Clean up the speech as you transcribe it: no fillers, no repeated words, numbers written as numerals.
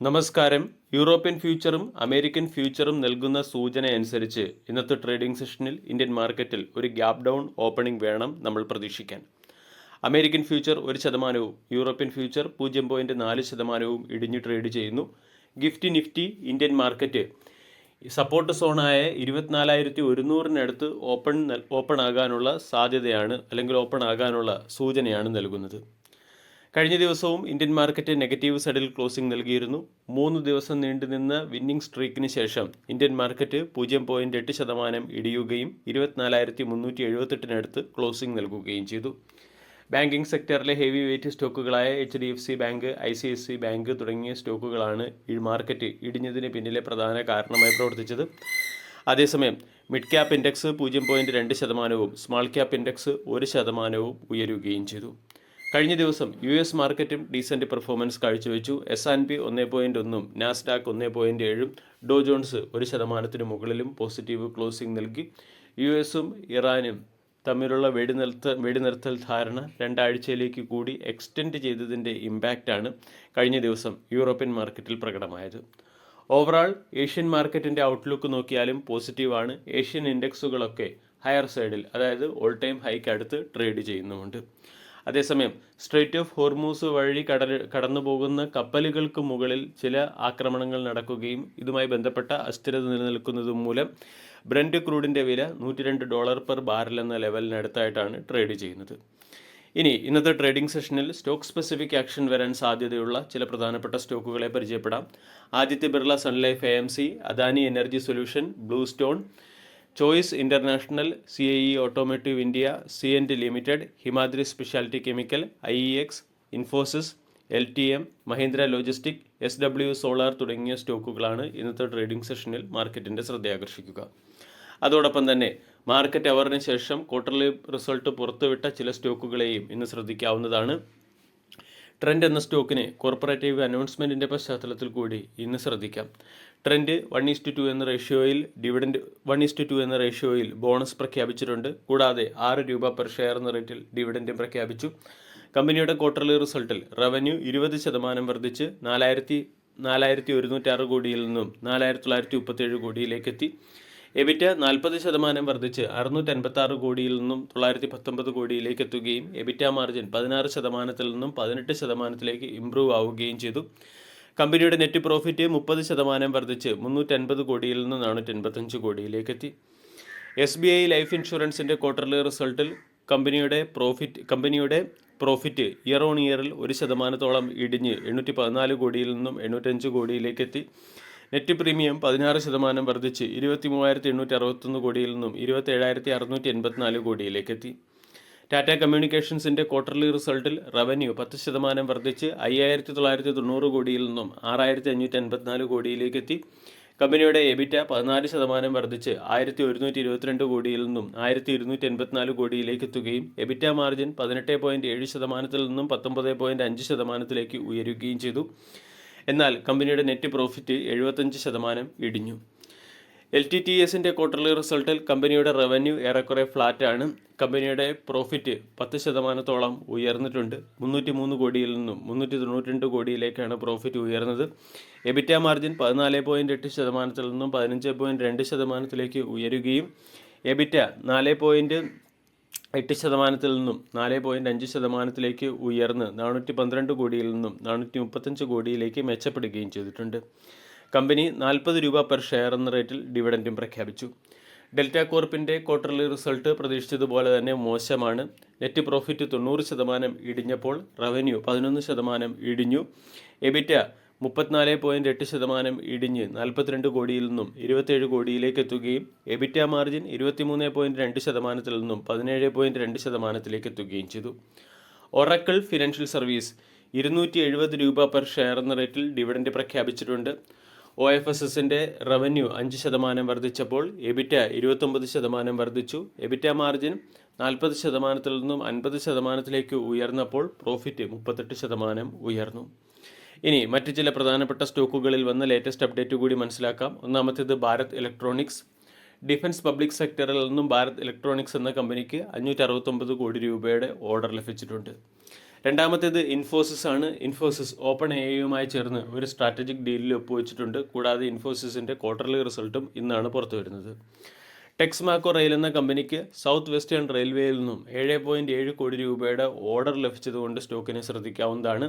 നമസ്കാരം. European ഫ്യൂച്ചറും American ഫ്യൂച്ചറും നൽകുന്ന സൂചനയനുസരിച്ച് ഇന്നത്തെ ട്രേഡിംഗ് സെഷനിൽ ഇന്ത്യൻ മാർക്കറ്റിൽ ഒരു ഗ്യാപ് ഡൗൺ ഓപ്പണിംഗ് വേണം നമ്മൾ പ്രതീക്ഷിക്കാൻ. അമേരിക്കൻ ഫ്യൂച്ചർ 1%, യൂറോപ്യൻ ഫ്യൂച്ചർ 0.4% ഇടിഞ്ഞു ട്രേഡ് ചെയ്യുന്നു. നിഫ്റ്റി ഇന്ത്യൻ മാർക്കറ്റ് സപ്പോർട്ട് സോണായ 24,100-നടുത്ത് ഓപ്പൺ ആകാനുള്ള സാധ്യതയാണ് അല്ലെങ്കിൽ ഓപ്പൺ ആകാനുള്ള സൂചനയാണ് നൽകുന്നത്. കഴിഞ്ഞ ദിവസവും ഇന്ത്യൻ മാർക്കറ്റ് നെഗറ്റീവ് സൈഡിൽ ക്ലോസിംഗ് നൽകിയിരുന്നു. 3 ദിവസം നീണ്ടുനിന്ന വിന്നിംഗ് സ്ട്രീക്കിന് ശേഷം ഇന്ത്യൻ മാർക്കറ്റ് 0.8% ഇടിയുകയും 24,378-നടുത്ത് ക്ലോസിംഗ് നൽകുകയും ചെയ്തു. ബാങ്കിംഗ് സെക്ടറിലെ ഹെവി വെയ്റ്റ് സ്റ്റോക്കുകളായ HDFC ബാങ്ക്, ICICI ബാങ്ക് തുടങ്ങിയ സ്റ്റോക്കുകളാണ് ഈ മാർക്കറ്റ് ഇടിഞ്ഞതിന് പിന്നിലെ പ്രധാന കാരണമായി പ്രവർത്തിച്ചത്. അതേസമയം mid cap index 0.2%, small cap index 1% ഉയരുകയും ചെയ്തു. കഴിഞ്ഞ ദിവസം US മാർക്കറ്റും ഡീസൻറ്റ് പെർഫോമൻസ് കാഴ്ചവെച്ചു. S&P 1.1, നാസ്ഡാക്ക് 1.7, ഡോ ജോൺസ് 1%-ന് മുകളിലും പോസിറ്റീവ് ക്ലോസിംഗ് നൽകി. US-ഉം ഇറാനും തമ്മിലുള്ള വെടിനിർത്തൽ ധാരണ 2 ആഴ്ചയിലേക്ക് കൂടി എക്സ്റ്റെൻഡ് ചെയ്തതിൻ്റെ ഇമ്പാക്റ്റാണ് കഴിഞ്ഞ ദിവസം യൂറോപ്യൻ മാർക്കറ്റിൽ പ്രകടമായത്. ഓവറാൾ ഏഷ്യൻ മാർക്കറ്റിൻ്റെ ഔട്ട്ലുക്ക് നോക്കിയാലും പോസിറ്റീവാണ്. ഏഷ്യൻ ഇൻഡെക്സുകളൊക്കെ ഹയർ സൈഡിൽ, അതായത് ഓൾ ടൈം ഹൈക്ക് അടുത്ത് ട്രേഡ് ചെയ്യുന്നുമുണ്ട്. അതേസമയം സ്ട്രെയ്റ്റ് ഓഫ് ഹോർമൂസ് വഴി കടന്നു പോകുന്ന കപ്പലുകൾക്ക് മുകളിൽ ചില ആക്രമണങ്ങൾ നടക്കുകയും ഇതുമായി ബന്ധപ്പെട്ട അസ്ഥിരത നിലനിൽക്കുന്നതും മൂലം ബ്രന്റ് ക്രൂഡിൻ്റെ വില $102 പെർ ബാരൽ എന്ന ലെവലിനടുത്തായിട്ടാണ് ട്രേഡ് ചെയ്യുന്നത്. ഇനി ഇന്നത്തെ ട്രേഡിംഗ് സെഷനിൽ സ്റ്റോക്ക് സ്പെസിഫിക് ആക്ഷൻ വരാൻ സാധ്യതയുള്ള ചില പ്രധാനപ്പെട്ട സ്റ്റോക്കുകളെ പരിചയപ്പെടാം. Aditya Birla sun life AMC, Adani energy solution, blue stone, choice international, CIE automotive India, CNT limited, Himadri speciality chemical, IEX, Infosys, LTM, Mahindra logistic, SW solar തുടങ്ങിയ സ്റ്റോക്കുകളാണ് ഇന്നത്തെ ട്രേഡിംഗ് സെഷനിൽ മാർക്കറ്റിൻ്റെ ശ്രദ്ധയാകർഷിക്കുക. അതോടൊപ്പം തന്നെ മാർക്കറ്റ് അവറിന് ശേഷം ക്വാർട്ടർലി റിസൾട്ട് പുറത്തുവിട്ട ചില സ്റ്റോക്കുകളെയും ഇന്ന് ശ്രദ്ധിക്കാവുന്നതാണ്. ട്രെൻഡ് എന്ന സ്റ്റോക്കിന് കോർപ്പറേറ്റീവ് അനൗൺസ്മെൻറ്റിൻ്റെ പശ്ചാത്തലത്തിൽ കൂടി ഇന്ന് ശ്രദ്ധിക്കാം. ട്രെൻഡ് 1:2 എന്ന റേഷ്യോയിൽ ഡിവിഡൻഡ് 1:2 എന്ന റേഷ്യോയിൽ ബോണസ് പ്രഖ്യാപിച്ചിട്ടുണ്ട്. കൂടാതെ $6 പെർ ഷെയർ എന്ന റേറ്റിൽ ഡിവിഡൻഡും പ്രഖ്യാപിച്ചു. കമ്പനിയുടെ ക്വാർട്ടർലി റിസൾട്ടിൽ റവന്യൂ 20% വർദ്ധിച്ച് 4,106 കോടിയിൽ നിന്നും 4,937 കോടിയിലേക്കെത്തി. EBITDA 40% വർദ്ധിച്ച് 656 കോടിയിൽ നിന്നും 919 കോടിയിലേക്ക് എത്തുകയും EBITDA മാർജിൻ 16%-ൽ നിന്നും 18%-ലേക്ക് ഇംപ്രൂവ് ആവുകയും ചെയ്തു. കമ്പനിയുടെ നെറ്റ് പ്രോഫിറ്റ് 30% വർദ്ധിച്ച് 350 കോടിയിൽ നിന്ന് 485 കോടിയിലേക്കെത്തി. SBI ലൈഫ് ഇൻഷുറൻസിൻ്റെ ക്വാർട്ടർലി റിസൾട്ടിൽ കമ്പനിയുടെ പ്രോഫിറ്റ് ഇയർ ഓൺ ഇയറിൽ 1%-ഓളം ഇടിഞ്ഞ് 814 കോടിയിൽ നിന്നും 805 കോടിയിലേക്കെത്തി. നെറ്റ് പ്രീമിയം 16% വർദ്ധിച്ച് 23,861 കോടിയിൽ നിന്നും 27,684 കോടിയിലേക്കെത്തി. ടാറ്റ കമ്മ്യൂണിക്കേഷൻസിൻ്റെ ക്വാർട്ടർലി റിസൾട്ടിൽ റവന്യൂ 10% വർദ്ധിച്ച് 5,990 കോടിയിൽ നിന്നും 6,554 കോടിയിലേക്കെത്തി. കമ്പനിയുടെ EBITDA 14% വർദ്ധിച്ച് 1,122 കോടിയിൽ നിന്നും 1,284 കോടിയിലേക്ക് എത്തുകയും EBITDA മാർജിൻ 18.7%-ൽ നിന്നും 19.5%-ലേക്ക് ഉയരുകയും ചെയ്തു. എന്നാൽ കമ്പനിയുടെ നെറ്റ് പ്രോഫിറ്റ് 75% ഇടിഞ്ഞു. LTTSൻ്റെ ക്വാർട്ടർലി റിസൾട്ടിൽ കമ്പനിയുടെ റവന്യൂ ഏറെക്കുറെ ഫ്ലാറ്റാണ്. കമ്പനിയുടെ പ്രോഫിറ്റ് 10%-ഓളം ഉയർന്നിട്ടുണ്ട്. 303 കോടിയിൽ നിന്നും 392 കോടിയിലേക്കാണ് പ്രോഫിറ്റ് ഉയർന്നത്. EBITDA മാർജിൻ 14.8%-ൽ നിന്നും 15.2%-ലേക്ക് ഉയരുകയും EBITDA 4.8%-ൽ നിന്നും 4.5%-ലേക്ക് ഉയർന്ന് 412 കോടിയിൽ നിന്നും 435 കോടിയിലേക്ക് മെച്ചപ്പെടുകയും ചെയ്തിട്ടുണ്ട്. കമ്പനി $40 പെർ ഷെയർ എന്ന റേറ്റിൽ ഡിവിഡൻഡും പ്രഖ്യാപിച്ചു. ഡെൽറ്റ കോർപ്പിൻ്റെ ക്വാർട്ടർലി റിസൾട്ട് പ്രതീക്ഷിച്ചതുപോലെ തന്നെ മോശമാണ്. നെറ്റ് പ്രോഫിറ്റ് 90% ഇടിഞ്ഞപ്പോൾ റവന്യൂ 11% ഇടിഞ്ഞു. EBITDA 34.8% ഇടിഞ്ഞ് 42 കോടിയിൽ നിന്നും 27 കോടിയിലേക്ക് എത്തുകയും EBITDA മാർജിൻ 23.2%-ൽ നിന്നും 17.2%-ലേക്ക് എത്തുകയും ചെയ്തു. Oracle financial service $270 per share എന്ന റേറ്റിൽ ഡിവിഡൻഡ് പ്രഖ്യാപിച്ചിട്ടുണ്ട്. OFSSൻ്റെ റവന്യൂ 5% വർദ്ധിച്ചപ്പോൾ EBITDA 29% വർദ്ധിച്ചു. EBITDA മാർജിൻ 40%-ൽ നിന്നും 50%-ലേക്ക് ഉയർന്നപ്പോൾ പ്രോഫിറ്റ് 38% ഉയർന്നു. ഇനി മറ്റ് ചില പ്രധാനപ്പെട്ട സ്റ്റോക്കുകളിൽ വന്ന ലേറ്റസ്റ്റ് അപ്ഡേറ്റ് കൂടി മനസ്സിലാക്കാം. ഒന്നാമത്തേത് ഭാരത് ഇലക്ട്രോണിക്സ്. ഡിഫൻസ് പബ്ലിക് സെക്ടറിൽ നിന്നും ഭാരത് ഇലക്ട്രോണിക്സ് എന്ന കമ്പനിക്ക് 569 കോടി രൂപയുടെ ഓർഡർ ലഭിച്ചിട്ടുണ്ട്. രണ്ടാമത്തേത് ഇൻഫോസിസ് ആണ്. ഇൻഫോസിസ് ഓപ്പൺ എഐയുമായി ചേർന്ന് ഒരു സ്ട്രാറ്റജിക് ഡീലിൽ ഒപ്പുവെച്ചിട്ടുണ്ട്. കൂടാതെ ഇൻഫോസിസിൻ്റെ ക്വാർട്ടർലി റിസൾട്ടും ഇന്നാണ് പുറത്തു വരുന്നത്. ടെക്സ്മാക്കോ റെയിൽ എന്ന കമ്പനിക്ക് സൗത്ത് വെസ്റ്റേൺ റെയിൽവേയിൽ നിന്നും 7.7 കോടി രൂപയുടെ ഓർഡർ ലഭിച്ചതുകൊണ്ട് സ്റ്റോക്കിനെ ശ്രദ്ധിക്കാവുന്നതാണ്.